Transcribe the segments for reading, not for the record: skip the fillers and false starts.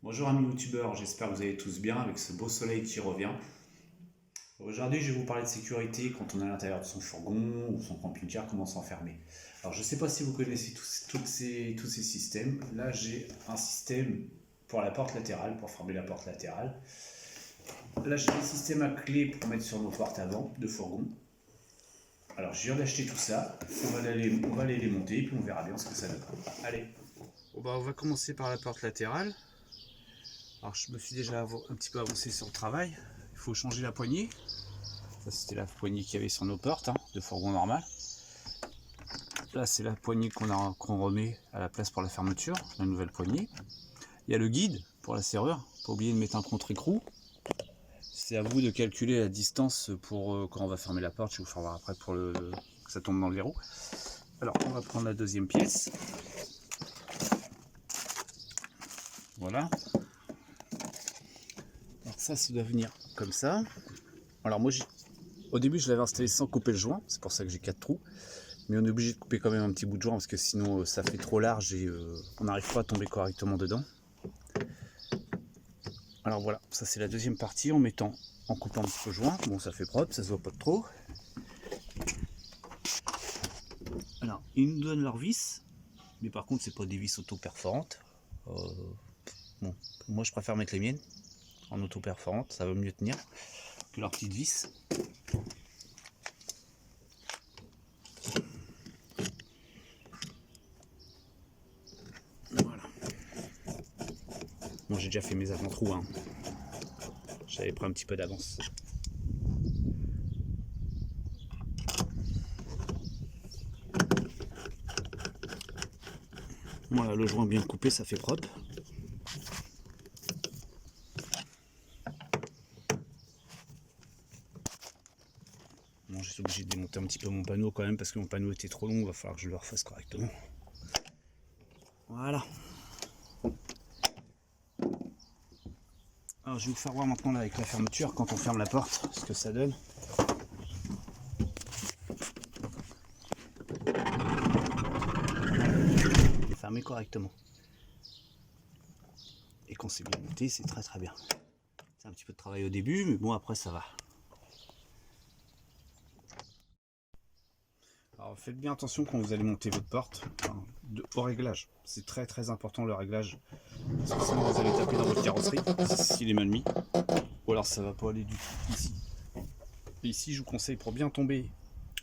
Bonjour amis youtubeurs, j'espère que vous allez tous bien avec ce beau soleil qui revient. Aujourd'hui je vais vous parler de sécurité quand on est à l'intérieur de son fourgon ou son camping-car, comment s'enfermer. Alors je ne sais pas si vous connaissez tous ces systèmes. Là j'ai un système pour la porte latérale, pour fermer la porte latérale. Là j'ai des systèmes à clé pour mettre sur nos portes avant de fourgon. Alors je viens d'acheter tout ça, on va aller les monter et puis on verra bien ce que ça donne. Allez, on va commencer par la porte latérale. Alors je me suis déjà un petit peu avancé sur le travail. Il faut changer la poignée. Ça c'était la poignée qu'il y avait sur nos portes, de fourgon normal. Là c'est la poignée qu'on remet à la place pour la fermeture, la nouvelle poignée. Il y a le guide pour la serrure. Pas oublier de mettre un contre-écrou. C'est à vous de calculer la distance pour quand on va fermer la porte. Je vais vous faire voir après pour que ça tombe dans le verrou. Alors on va prendre la deuxième pièce. Voilà. Alors ça doit venir comme ça. Alors moi au début je l'avais installé sans couper le joint, c'est pour ça que j'ai 4 trous. Mais on est obligé de couper quand même un petit bout de joint parce que sinon ça fait trop large et on n'arrive pas à tomber correctement dedans. Alors voilà, ça c'est la deuxième partie en coupant un petit peu le joint. Bon, ça fait propre, ça se voit pas de trop. Alors ils nous donnent leurs vis, mais par contre c'est pas des vis auto-perforantes. Bon, moi je préfère mettre les miennes en auto-perforante, ça va mieux tenir que leurs petites vis. Voilà. Bon, j'ai déjà fait mes avant-trous, j'avais pris un petit peu d'avance. Voilà, le joint bien coupé, ça fait propre. Bon, j'ai été obligé de démonter un petit peu mon panneau quand même parce que mon panneau était trop long, il va falloir que je le refasse correctement. Voilà. Alors je vais vous faire voir maintenant là, avec la fermeture, quand on ferme la porte, ce que ça donne. Il est fermé correctement. Et quand c'est bien monté, c'est très très bien. C'est un petit peu de travail au début, mais bon après ça va. Alors faites bien attention quand vous allez monter votre porte, au réglage. C'est très très important le réglage. Parce que sinon vous allez taper dans votre carrosserie, s'il est mal mis. Ou alors ça va pas aller du tout ici. Et ici je vous conseille pour bien tomber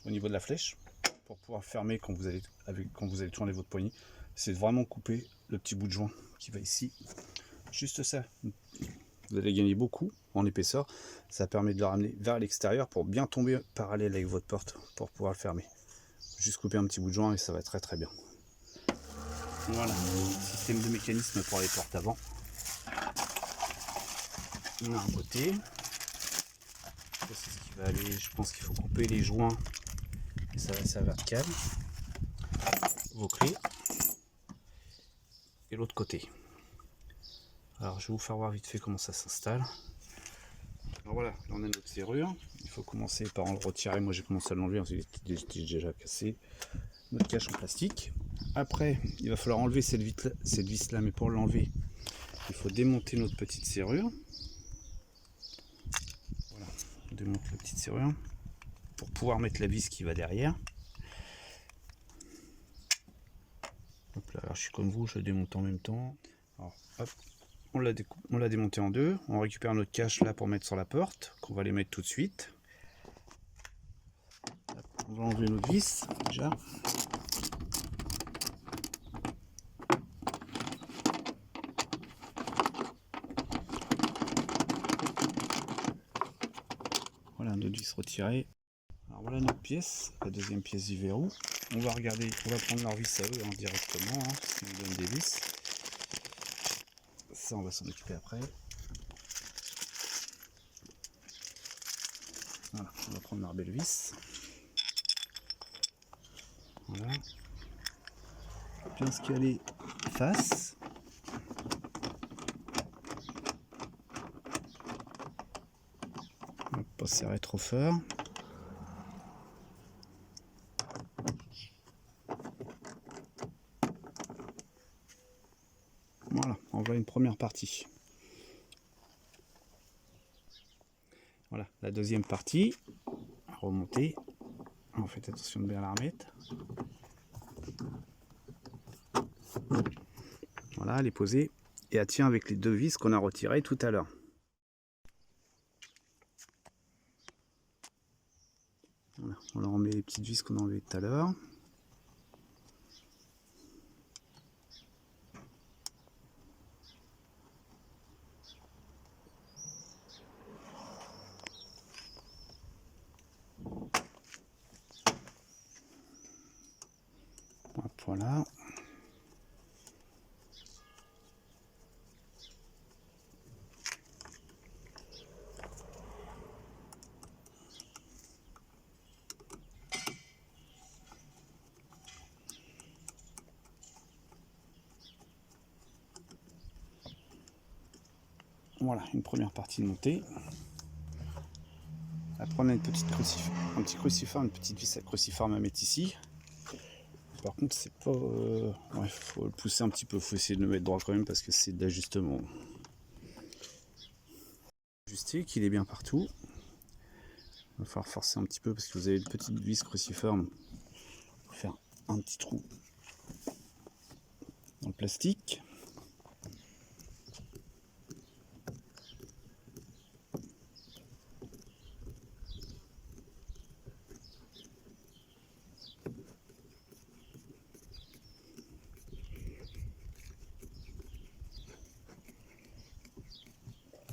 au niveau de la flèche, pour pouvoir fermer quand vous allez tourner votre poignée, c'est de vraiment couper le petit bout de joint qui va ici. Juste ça. Vous allez gagner beaucoup en épaisseur. Ça permet de le ramener vers l'extérieur pour bien tomber parallèle avec votre porte pour pouvoir le fermer. Juste couper un petit bout de joint et ça va très très bien. Voilà, système de mécanisme pour les portes avant. On a un côté. C'est ce qui va aller. Je pense qu'il faut couper les joints et ça va être vertical. Vos clés. Et l'autre côté. Alors je vais vous faire voir vite fait comment ça s'installe. Alors voilà, là on a notre serrure. Il faut commencer par en le retirer. Moi j'ai commencé à l'enlever, il était déjà cassé. Notre cache en plastique. Après, il va falloir enlever cette vis là, mais pour l'enlever, il faut démonter notre petite serrure. Voilà, on démonte la petite serrure pour pouvoir mettre la vis qui va derrière. Hop là, alors je suis comme vous, je la démonte en même temps. Alors, hop, on l'a démonté en deux. On récupère notre cache là pour mettre sur la porte, qu'on va les mettre tout de suite. On va enlever notre vis déjà. Voilà, notre vis retirée. Alors voilà notre pièce, la deuxième pièce du verrou. On va regarder, on va prendre leur vis à eux directement, parce qu'ils nous donnent des vis. Ça on va s'en occuper après. Voilà, on va prendre leur belle vis. Voilà. Bien se caler face. On va pas serrer trop fort. Voilà, on voit une première partie. Voilà, la deuxième partie, à remonter. On fait attention de bien la remettre. Voilà, elle est posée et elle tient avec les deux vis qu'on a retirées tout à l'heure. Voilà, on leur remet les petites vis qu'on a enlevées tout à l'heure. Voilà. Voilà, une première partie de montée. Après, on a une petite un petit cruciforme, une petite vis à cruciforme à mettre ici. Par contre, c'est pas. Ouais, faut le pousser un petit peu, faut essayer de le mettre droit quand même parce que c'est d'ajustement. Ajuster, qu'il est bien partout. Il va falloir forcer un petit peu parce que vous avez une petite vis cruciforme pour faire un petit trou dans le plastique.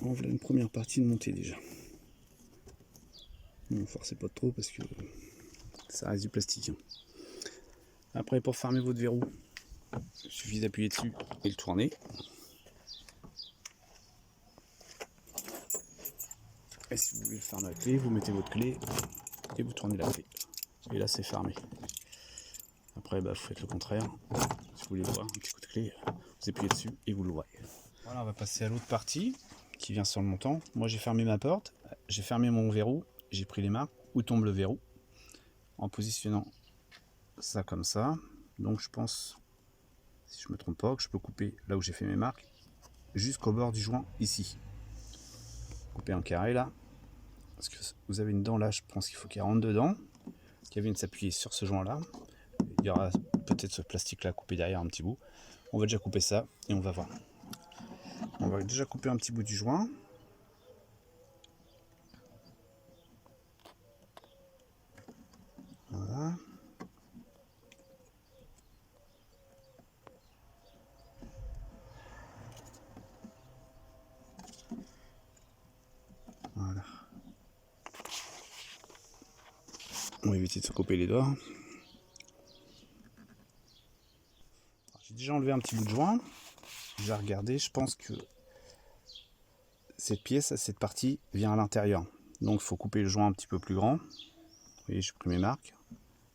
On voit une première partie de montée déjà. Ne forcez pas trop parce que ça reste du plastique. Après, pour fermer votre verrou, il suffit d'appuyer dessus et le tourner. Et si vous voulez le fermer à la clé, vous mettez votre clé et vous tournez la clé. Et là, c'est fermé. Après, vous faites le contraire. Si vous voulez voir, un petit coup de clé, vous appuyez dessus et vous l'ouvrez. Voilà, on va passer à l'autre partie qui vient sur le montant. Moi, j'ai fermé ma porte, j'ai fermé mon verrou, j'ai pris les marques où tombe le verrou en positionnant ça comme ça. Donc, je pense, si je me trompe pas, que je peux couper là où j'ai fait mes marques jusqu'au bord du joint ici. Couper un carré là. Parce que vous avez une dent là, je pense qu'il faut qu'elle rentre dedans, qu'elle vienne s'appuyer sur ce joint là. Il y aura peut-être ce plastique là à couper derrière un petit bout. On va déjà couper ça et on va voir. On va déjà couper un petit bout du joint. Voilà. Voilà. On va éviter de se couper les doigts. J'ai déjà enlevé un petit bout de joint. J'ai regardé, je pense que cette pièce, cette partie, vient à l'intérieur. Donc il faut couper le joint un petit peu plus grand. Vous voyez, j'ai pris mes marques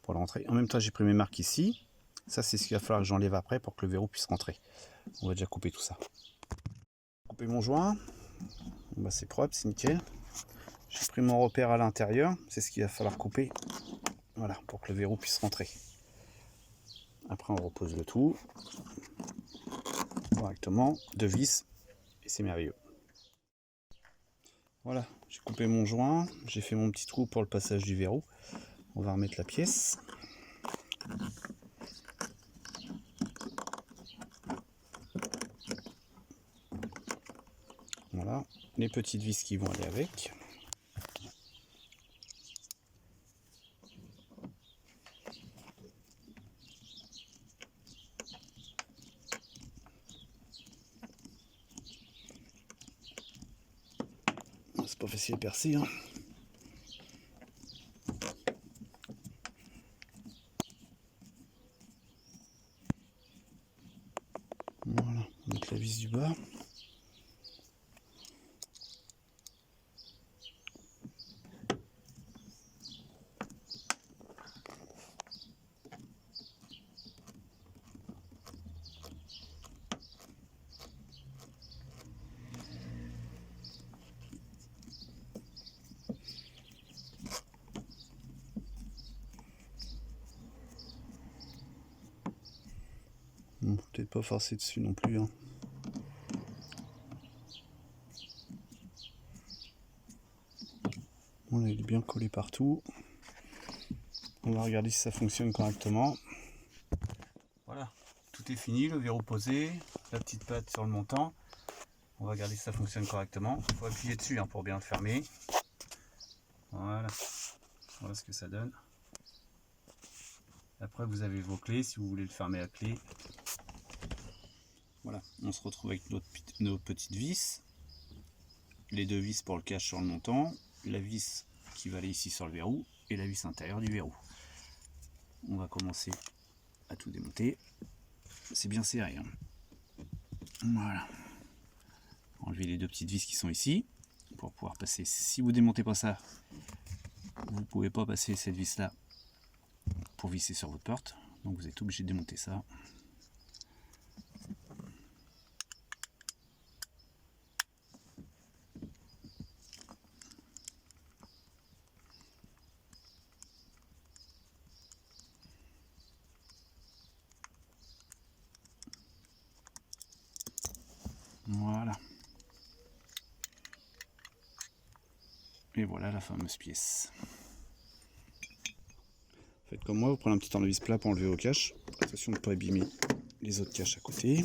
pour le rentrer. En même temps, j'ai pris mes marques ici. Ça, c'est ce qu'il va falloir que j'enlève après pour que le verrou puisse rentrer. On va déjà couper tout ça. Couper mon joint. Bon, c'est propre, c'est nickel. J'ai pris mon repère à l'intérieur. C'est ce qu'il va falloir couper. Voilà, pour que le verrou puisse rentrer. Après, on repose le tout correctement. Deux vis. Et c'est merveilleux. Voilà, j'ai coupé mon joint. J'ai fait mon petit trou pour le passage du verrou. On va remettre la pièce. Voilà, les petites vis qui vont aller avec. C'est pas facile à percer, hein. Voilà, on va mettre la vis du bas. Bon, peut-être pas forcer dessus non plus, hein. Voilà, il est bien collé partout. On va regarder si ça fonctionne correctement. Voilà, tout est fini, le verrou posé, la petite patte sur le montant. On va regarder si ça fonctionne correctement. Il faut appuyer dessus pour bien le fermer. Voilà, voilà ce que ça donne. Après vous avez vos clés si vous voulez le fermer à clé. Voilà, on se retrouve avec nos petites vis. Les deux vis pour le cache sur le montant. La vis qui va aller ici sur le verrou et la vis intérieure du verrou. On va commencer à tout démonter. C'est bien serré. Voilà. Enlever les deux petites vis qui sont ici pour pouvoir passer. Si vous démontez pas ça, vous ne pouvez pas passer cette vis là pour visser sur votre porte. Donc vous êtes obligé de démonter ça. Voilà. Et voilà la fameuse pièce. Faites comme moi, vous prenez un petit tournevis plat pour enlever vos caches. Attention de ne pas abîmer les autres caches à côté.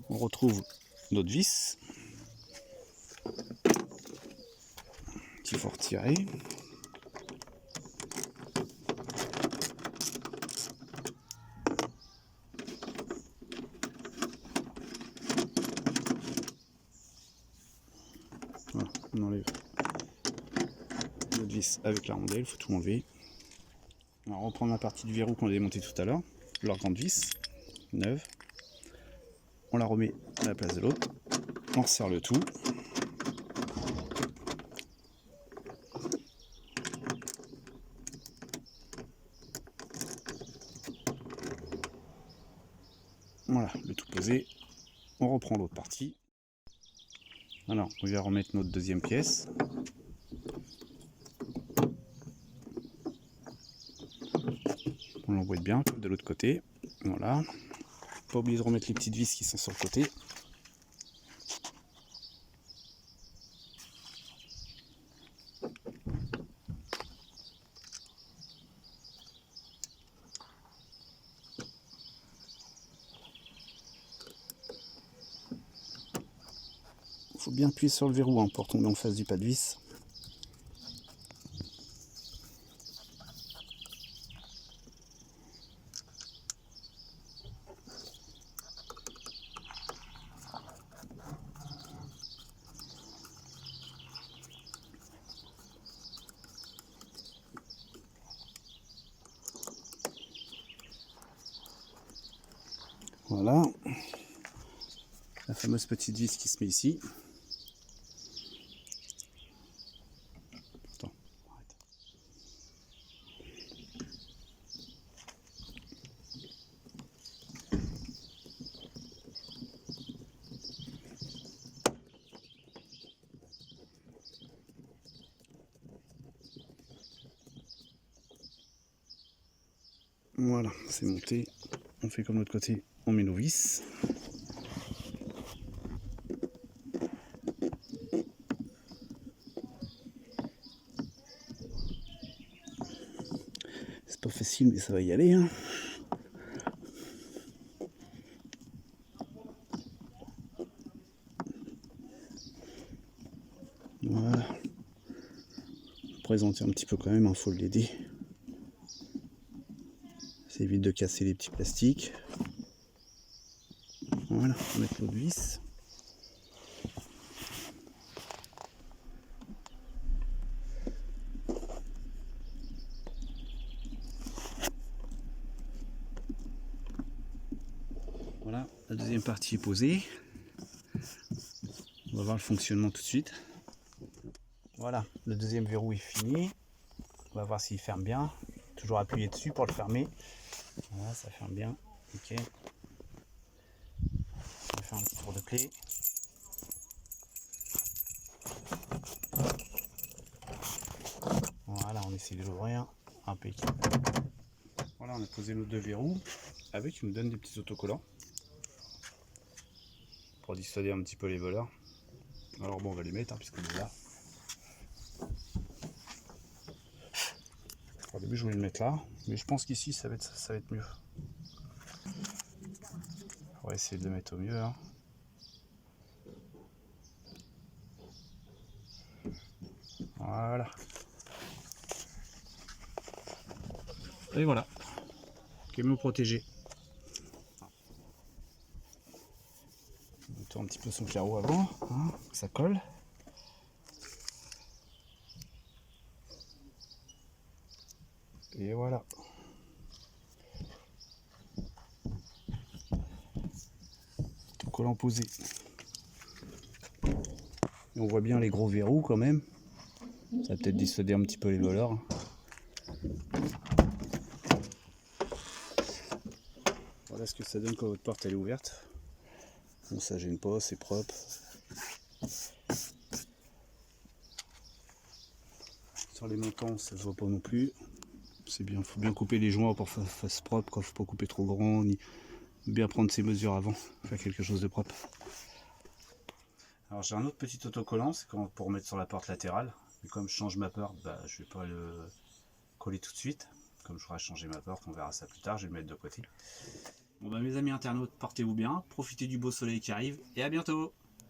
On retrouve notre vis qu'il faut retirer. Voilà, on enlève notre vis avec la rondelle, il faut tout enlever. On va reprendre la partie du verrou qu'on a démonté tout à l'heure, leur grande vis, neuve. On la remet à la place de l'autre, on resserre le tout. Voilà, le tout posé, on reprend l'autre partie. Alors, on va remettre notre deuxième pièce. On l'emboîte bien, comme de l'autre côté. Voilà. Pas oublier de remettre les petites vis qui sont sur le côté. Il faut bien appuyer sur le verrou pour tomber en face du pas de vis. Voilà. La fameuse petite vis qui se met ici. Attends, arrête. Voilà, c'est monté. On fait comme de l'autre côté, on met nos vis. C'est pas facile, mais ça va y aller. Voilà. Présenter un petit peu quand même, faut l'aider. Ça évite de casser les petits plastiques. Voilà, on va mettre l'autre vis. Voilà, la deuxième partie est posée. On va voir le fonctionnement tout de suite. Voilà, le deuxième verrou est fini. On va voir s'il ferme bien. Toujours appuyer dessus pour le fermer. Voilà, ça ferme bien. Ok. On va faire un petit tour de clé. Voilà, on essaie de l'ouvrir. Impeccable. Voilà, on a posé nos deux verrous. Avec, ils nous donnent des petits autocollants pour dissuader un petit peu les voleurs. Alors bon, on va les mettre puisqu'on est là. Au début je voulais le mettre là, mais je pense qu'ici ça va être mieux. On va essayer de le mettre au mieux. Hein. Voilà. Et voilà. Camion protégé. On tourne un petit peu son carreau avant, hein, que ça colle. Et voilà. Tout collant posé. Et on voit bien les gros verrous quand même. Ça va peut-être dissuader un petit peu les voleurs. Voilà ce que ça donne quand votre porte elle est ouverte. Bon, ça gêne pas, c'est propre. Sur les montants, ça se voit pas non plus. C'est bien, faut bien couper les joints pour que ça fasse propre, quoi. Faut pas couper trop grand, ni bien prendre ses mesures avant, faire quelque chose de propre. Alors j'ai un autre petit autocollant, c'est pour mettre sur la porte latérale. Mais comme je change ma porte, bah, je vais pas le coller tout de suite. Comme je ferai changer ma porte, on verra ça plus tard, je vais le mettre de côté. Bon bah mes amis internautes, portez-vous bien, profitez du beau soleil qui arrive et à bientôt.